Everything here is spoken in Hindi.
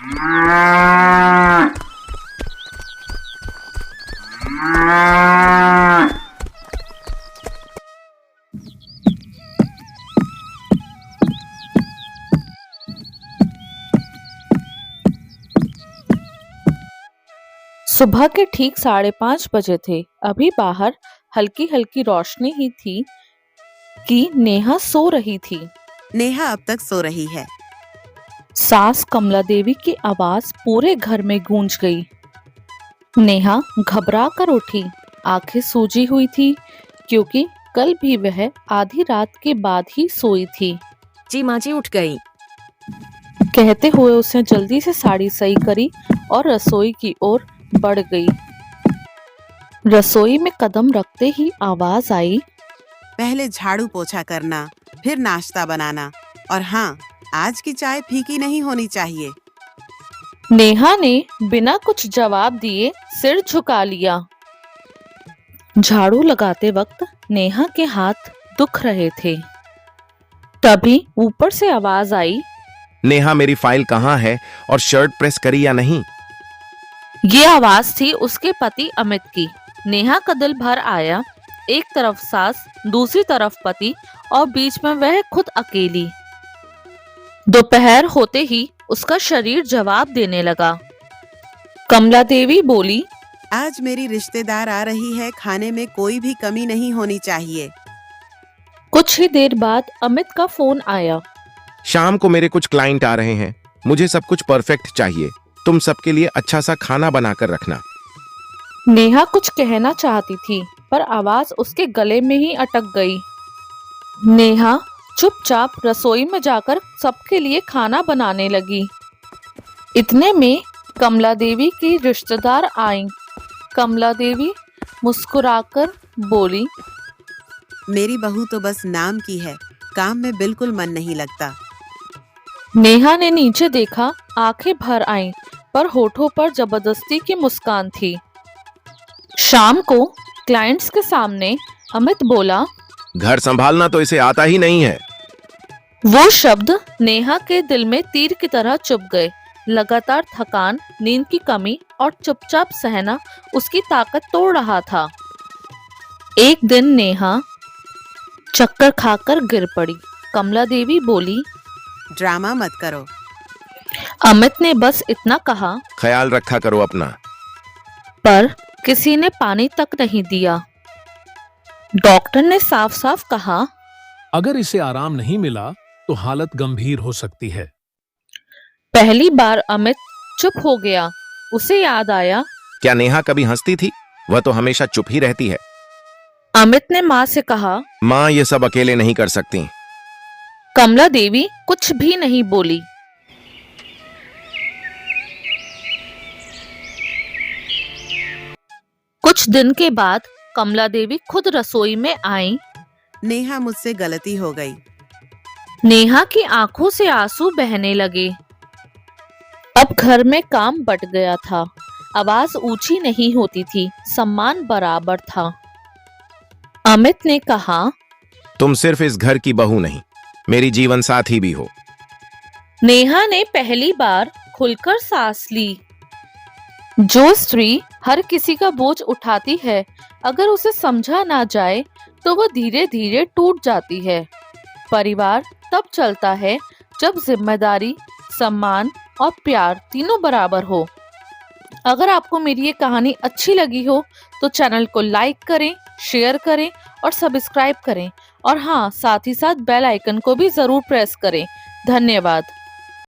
सुबह के ठीक 5:30 बजे थे। अभी बाहर हल्की हल्की रोशनी ही थी कि नेहा सो रही थी। नेहा अब तक सो रही है। सास कमला देवी की आवाज पूरे घर में गूंज गई। नेहा घबरा कर उठी। आंखें सूजी हुई थी क्योंकि कल भी वह आधी रात के बाद ही सोई थी। जी माँ जी उठ गई। कहते हुए उसने जल्दी से साड़ी सही करी और रसोई की ओर बढ़ गई। रसोई में कदम रखते ही आवाज आई, पहले झाड़ू पोछा करना, फिर नाश्ता बनाना, और हाँ, आज की चाय फीकी नहीं होनी चाहिए। नेहा ने बिना कुछ जवाब दिए सिर झुका लिया। झाड़ू लगाते वक्त नेहा के हाथ दुख रहे थे। तभी ऊपर से आवाज आई, नेहा मेरी फाइल कहाँ है और शर्ट प्रेस करी या नहीं? ये आवाज थी उसके पति अमित की। नेहा का दिल भर आया। एक तरफ सास, दूसरी तरफ पति और बीच में वह खुद अकेली। दोपहर होते ही उसका शरीर जवाब देने लगा। कमला देवी बोली, आज मेरी रिश्तेदार आ रही है, खाने में कोई भी कमी नहीं होनी चाहिए। कुछ ही देर बाद अमित का फोन आया। शाम को मेरे कुछ क्लाइंट आ रहे हैं, मुझे सब कुछ परफेक्ट चाहिए। तुम सबके लिए अच्छा सा खाना बनाकर रखना। नेहा कुछ कहना चाहती थी पर आवाज उसके गले में ही अटक गई। नेहा चुपचाप रसोई में जाकर सबके लिए खाना बनाने लगी। इतने में कमला देवी की रिश्तेदार आईं। कमला देवी मुस्कुराकर बोली, मेरी बहू तो बस नाम की है, काम में बिल्कुल मन नहीं लगता। नेहा ने नीचे देखा, आंखें भर आईं, पर होठों पर जबरदस्ती की मुस्कान थी। शाम को क्लाइंट्स के सामने अमित बोला, घर संभालना तो इसे आता ही नहीं है। वो शब्द नेहा के दिल में तीर की तरह चुभ गए। लगातार थकान, नींद की कमी और चुपचाप सहना उसकी ताकत तोड़ रहा था। एक दिन नेहा चक्कर खाकर गिर पड़ी। कमला देवी बोली, ड्रामा मत करो। अमित ने बस इतना कहा, ख्याल रखा करो अपना। पर किसी ने पानी तक नहीं दिया। डॉक्टर ने साफ साफ कहा, अगर इसे आराम नहीं मिला तो हालत गंभीर हो सकती है। पहली बार अमित चुप हो गया। उसे याद आया, क्या नेहा कभी हंसती थी? वह तो हमेशा चुप ही रहती है। अमित ने माँ से कहा, माँ ये सब अकेले नहीं कर सकती। कमला देवी कुछ भी नहीं बोली। कुछ दिन के बाद कमला देवी खुद रसोई में आई। नेहा, मुझसे गलती हो गई। नेहा की आंखों से आंसू बहने लगे। अब घर में काम बट गया था। आवाज ऊंची नहीं होती थी, सम्मान बराबर था। अमित ने कहा, तुम सिर्फ इस घर की बहू नहीं, मेरी जीवन साथी भी हो। नेहा ने पहली बार खुलकर सांस ली। जो स्त्री हर किसी का बोझ उठाती है, अगर उसे समझा ना जाए तो वह धीरे धीरे टूट जाती है। परिवार तब चलता है जब जिम्मेदारी, सम्मान और प्यार तीनों बराबर हो। अगर आपको मेरी ये कहानी अच्छी लगी हो तो चैनल को लाइक करें, शेयर करें और सब्सक्राइब करें। और हाँ, साथ ही साथ बेल आइकन को भी जरूर प्रेस करें। धन्यवाद।